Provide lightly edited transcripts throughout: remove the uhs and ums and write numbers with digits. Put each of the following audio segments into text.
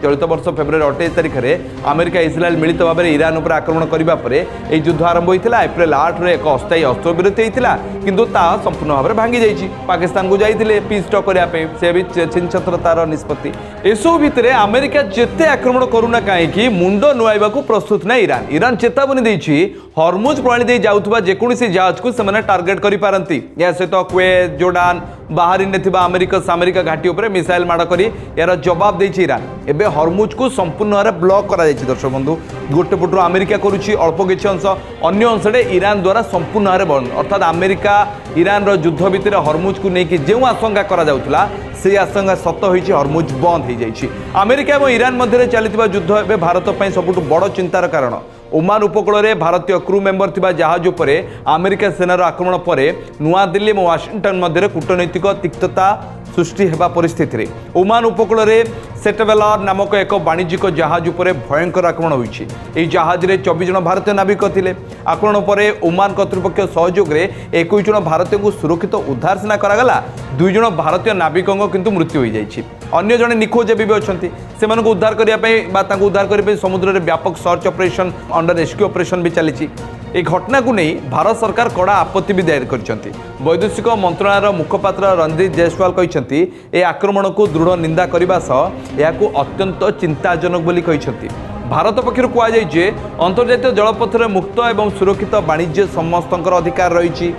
चलित वर्ष फेब्रुआरी 28 तारिख में अमेरिका इस्राएल मिलित भाव में ईरान उपर आक्रमण करने पर यह युद्ध आरंभ होता एप्रिल 8 रे एक अस्थायी अस्त्रविरति होता किंतु संपूर्ण भाव में भांगी जाइए पाकिस्तान को जाते पीस टॉक करने से भी छिनछत्र तार निष्पत्ति एसबू भितर अमेरिका जिते आक्रमण करूना कहीं मुंड नुआइबा प्रस्तुत ना ईरान ईरान चेतावनी देछि हॉर्मुज प्रणाली दे जाउथबा जेकोसी जहाज को से टार्गेट करि पारंती या सहित कुवैत जोर्डान बाहरीन अमेरिका सामरिक घाटी उपर मिसाइल माड़ करी यार जवाब देछि ईरान एबे हॉर्मुज को संपूर्ण भाव ब्लॉक करा जाइछि दर्शक बंधु गोटे पटु अमेरिका करुछि अल्प किछि अंश अन्य अंशे ईरान द्वारा संपूर्ण भाव बंद अर्थात अमेरिका ईरान रो युद्ध भितर हॉर्मुज को लेकिन जो आशंका करा जाउथला से आशंका सत होइछि हॉर्मुज बंद हो जाइछि अमेरिका और ईरान मध्य चलता युद्ध एवं भारत पर सबुठ बड़ चिंतार कारण ओमान उपकूल में भारतीय क्रू मेंबर थिबा जहाज उपर अमेरिका सेनार आक्रमण पर नुआदिल्ली और वाशिंगटन मध्य कूटनैतिक तिक्तता सृष्टि हेबा परिस्थिति रे ओमान उपकूल में सेटवेलर नामक एक वाणिज्यिक जहाज उपर भयंकर आक्रमण होइछि एही जहाज रे 24 जन भारतीय नाविक थिले आक्रमण पर ओमान कर्तृपक्ष सहयोग में 21 जन भारतीय को सुरक्षित उद्धार सेना करागला 2 जन भारतीय नाविकों किंतु मृत्यु हो जाइछि अन्य जने निखोज भी अच्छी से उद्धार करने उद्धार करने समुद्र में व्यापक search operation under rescue operation भी चली एक घटना को नहीं भारत सरकार कड़ा आपत्ति भी दायर कर वैदेशिक मंत्रालय मुखपात्र रणदीप जायसवाल कहते ए आक्रमण को दृढ़ निंदा करने सह यह अत्यंत चिंताजनक बोली कहते भारत पक्षर कहुए अंतर्जातीय जलपथ में मुक्त एवं सुरक्षित वाणिज्य समस्त अधिकार रही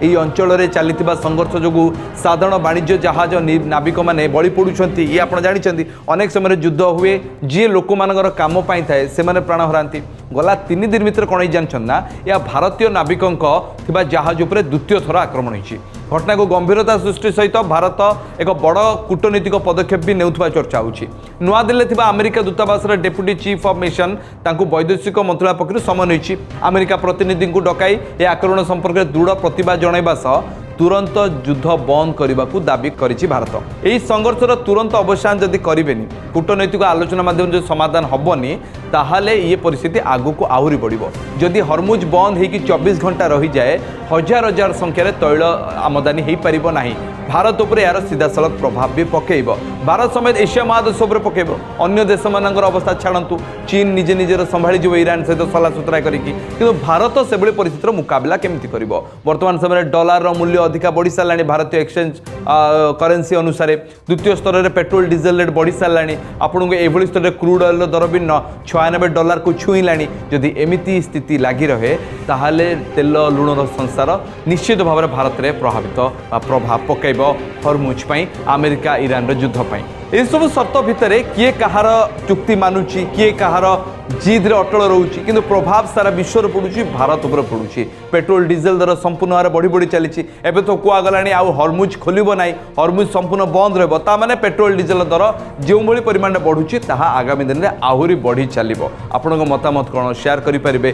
এই অঞ্চলের চালিଥିବା সংঘর্ষ যোগু সাধারণ বাণিজ্য জাহাজ নাবিক মানে বলি পড়ুଛନ୍ତି ইয়ে আপনার জানিছেন অনেক সময় যুদ্ধ হুয়ে যে লোক মানকৰ কাম পাই থাকে সেমানে প্রাণ হরাନ୍ତି গলা 3 দিন ভিতরে কোন জানছন না ইয়া ভারতীয় নাবিকଙ୍କ थिबा जहाज উপরে দ্বিতীয় থর আক্রমণ হইছি घटना को गंभीरता सृष्टि सहित भारत एक बड़ कूटनीतिक पदक्षेप भी नेउथबा चर्चा होछि नुआदिल्ली थिबा अमेरिका दूतावास डेप्यूटी चीफ ऑफ मिशन तांकु वैदेशिक मंत्रालय पक्षरु समन होइछि अमेरिका प्रतिनिधि को डकाई ए आक्रमण संपर्क में दृढ़ प्रतिवाद जणाइबा सह तुरंत युद्ध बंद करने को दाबी करिछि भारत यही संघर्षर तुरंत अवसान जदि करेनि कूटनैतिक आलोचना माध्यम जो समाधान हेनी ताहले ये परिस्थिति आगु को आहरी बढ़िबो जदि हॉर्मुज बंद होगी 24 घंटा रही जाए हजार हजार संख्यार तैल आमदानी हो पारिबो नाही भारत उपर यार सीधासलख प्रभाव भी पकेब भारत समेत एशिया महादेश उपर पकेब अन्य देश मानकर अवस्था छाड़ू चीन निजे निजर संभाली जीव ईरान सहित सलासुतरा करिकी किंतु भारत से मुकाबला मुकाबला केमती करिबो वर्तमान समय डॉलर मूल्य अधिका बढ़ी सारा भारतीय एक्सचेंज करेन्सी अनुसार द्वितीय स्तर में पेट्रोल डीजेल रेट बढ़ी सारा आपको एभली स्तर में क्रूड ऑयल दर भी $96 को छुईला जदि एमिती स्थिति लगी रहे ताहले तेल लुणर संसार निश्चित भाव में भारत में प्रभावित प्रभाव पकड़ हॉर्मुज अमेरिका ईरान युद्ध यह सब शर्त भितर किए कहार चुक्ति मानुची किए कहार जिद अटल रोचे कि प्रभाव सारा विश्व पड़ुची भारत उपर पड़ुची पेट्रोल डीजेल दर संपूर्ण भाव बढ़ी बढ़ी चली एवं तो कहगला आउ हॉर्मुज खोलिब ना हॉर्मुज संपूर्ण बंद रहा पेट्रोल डीजेल दर जो भाई परिमाण बढ़ुची आगामी दिन में आहरी बढ़ी चलो आपण मतामत कौन शेयर करें।